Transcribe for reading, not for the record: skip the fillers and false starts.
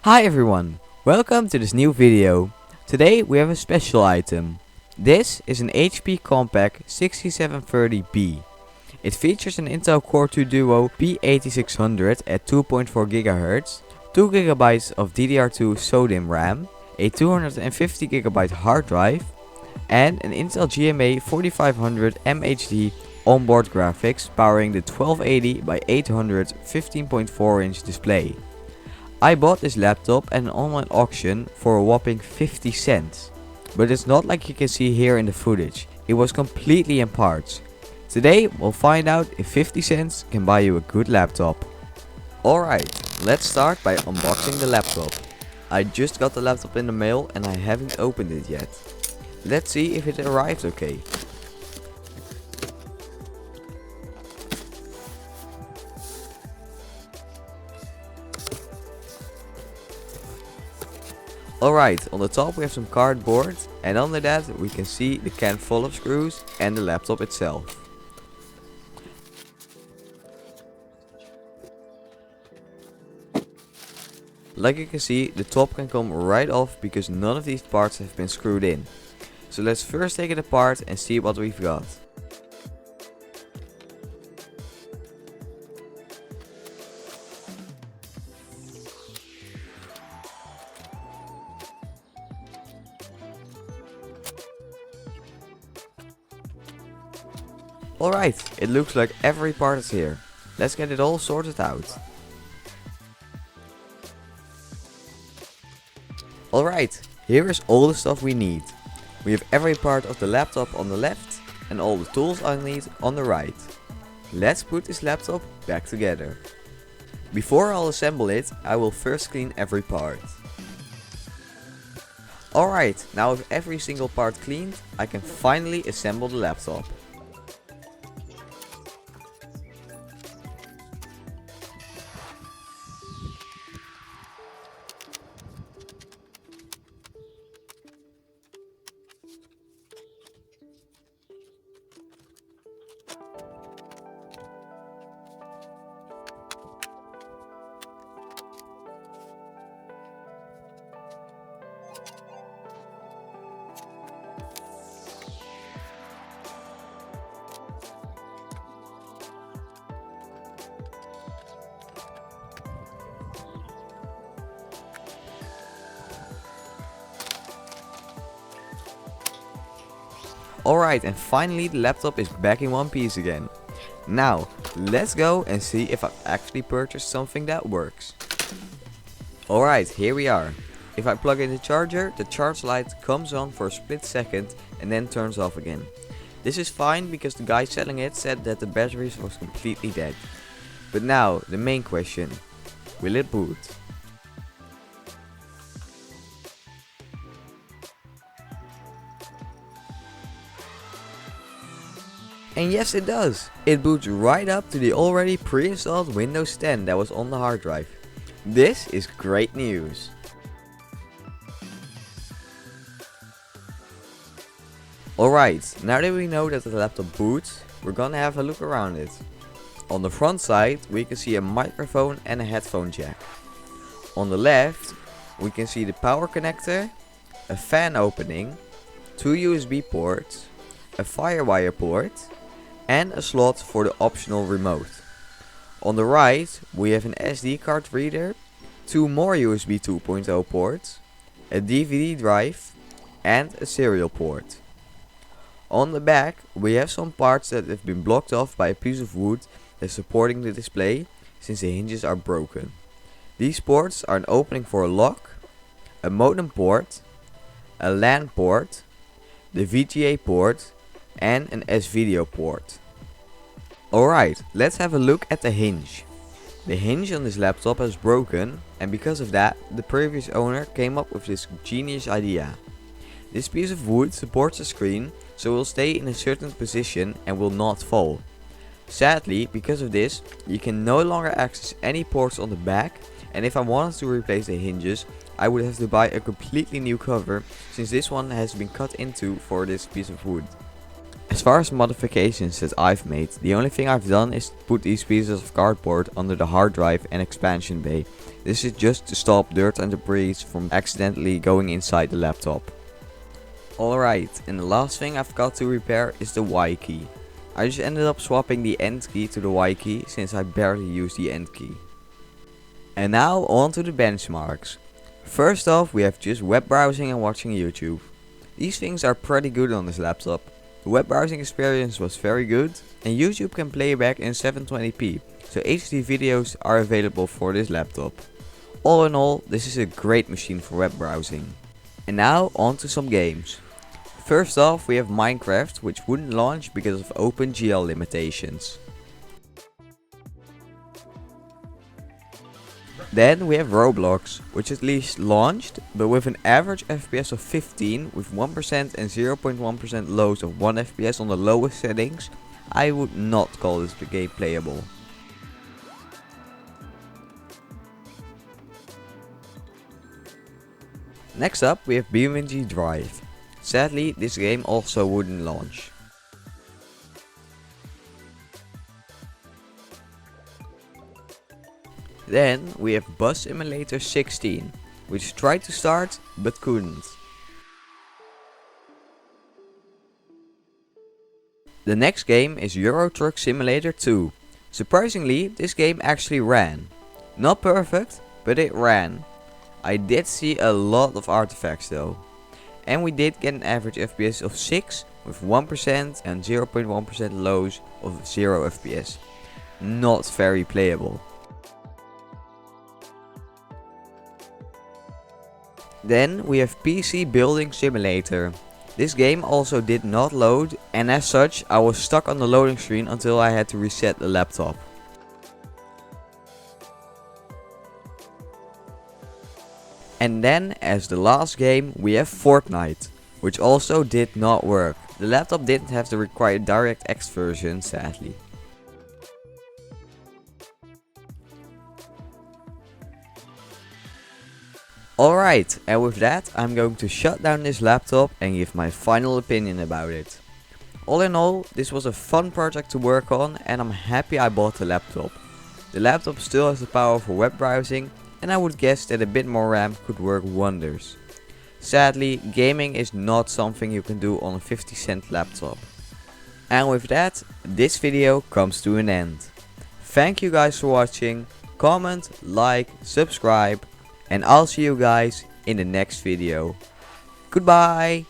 Hi everyone, welcome to this new video. Today we have a special item. This is an HP Compaq 6730B. It features an Intel Core 2 Duo P8600 at 2.4 GHz, 2 GB of DDR2 SODIMM RAM, a 250 GB hard drive, and an Intel GMA 4500 MHD onboard graphics powering the 1280 by 800 15.4 inch display. I bought this laptop at an online auction for a whopping 50 cents. But it's not like you can see here in the footage, it was completely in parts. Today we'll find out if 50 cents can buy you a good laptop. Alright, let's start by unboxing the laptop. I just got the laptop in the mail and I haven't opened it yet. Let's see if it arrived okay. Alright, on the top we have some cardboard, and under that we can see the can full of screws and the laptop itself. Like you can see, the top can come right off because none of these parts have been screwed in. So let's first take it apart and see what we've got. Alright, it looks like every part is here. Let's get it all sorted out. Alright, here is all the stuff we need. We have every part of the laptop on the left and all the tools I need on the right. Let's put this laptop back together. Before I'll assemble it, I will first clean every part. Alright, now with every single part cleaned, I can finally assemble the laptop. Alright, and finally the laptop is back in one piece again. Now, let's go and see if I've actually purchased something that works. Alright, here we are. If I plug in the charger, the charge light comes on for a split second and then turns off again. This is fine because the guy selling it said that the battery was completely dead. But now, the main question. Will it boot? And yes, it does! It boots right up to the already pre-installed Windows 10 that was on the hard drive. This is great news! Alright, now that we know that the laptop boots, we're gonna have a look around it. On the front side we can see a microphone and a headphone jack. On the left we can see the power connector, a fan opening, 2 USB ports, a FireWire port, and a slot for the optional remote. On the right we have an SD card reader, 2 more USB 2.0 ports, a DVD drive, and a serial port. On the back we have some parts that have been blocked off by a piece of wood that's supporting the display since the hinges are broken. These ports are an opening for a lock, a modem port, a LAN port, the VGA port, and an S-Video port. Alright, let's have a look at the hinge. The hinge on this laptop is broken, and because of that, the previous owner came up with this genius idea. This piece of wood supports the screen, so it will stay in a certain position and will not fall. Sadly, because of this, you can no longer access any ports on the back, and if I wanted to replace the hinges, I would have to buy a completely new cover, since this one has been cut into for this piece of wood. As far as modifications that I've made, the only thing I've done is put these pieces of cardboard under the hard drive and expansion bay. This is just to stop dirt and debris from accidentally going inside the laptop. Alright, and the last thing I've got to repair is the Y key. I just ended up swapping the end key to the Y key since I barely use the end key. And now on to the benchmarks. First off, we have just web browsing and watching YouTube. These things are pretty good on this laptop. The web browsing experience was very good and YouTube can play back in 720p, so HD videos are available for this laptop. All in all, this is a great machine for web browsing. And now on to some games. First off, we have Minecraft, which wouldn't launch because of OpenGL limitations. Then we have Roblox, which at least launched, but with an average FPS of 15 with 1% and 0.1% lows of 1 FPS on the lowest settings, I would not call this game playable. Next up we have BeamNG Drive. Sadly, this game also wouldn't launch. Then we have Bus Simulator 16, which tried to start but couldn't. The next game is Euro Truck Simulator 2. Surprisingly, this game actually ran. Not perfect, but it ran. I did see a lot of artifacts though. And we did get an average FPS of 6 with 1% and 0.1% lows of 0 FPS. Not very playable. Then we have PC Building Simulator. This game also did not load, and as such I was stuck on the loading screen until I had to reset the laptop. And then as the last game we have Fortnite, which also did not work. The laptop didn't have the required DirectX version, sadly. Alright, and with that I'm going to shut down this laptop and give my final opinion about it. All in all, this was a fun project to work on and I'm happy I bought the laptop. The laptop still has the power for web browsing and I would guess that a bit more RAM could work wonders. Sadly, gaming is not something you can do on a 50-cent laptop. And with that, this video comes to an end. Thank you guys for watching, comment, like, subscribe, and I'll see you guys in the next video. Goodbye!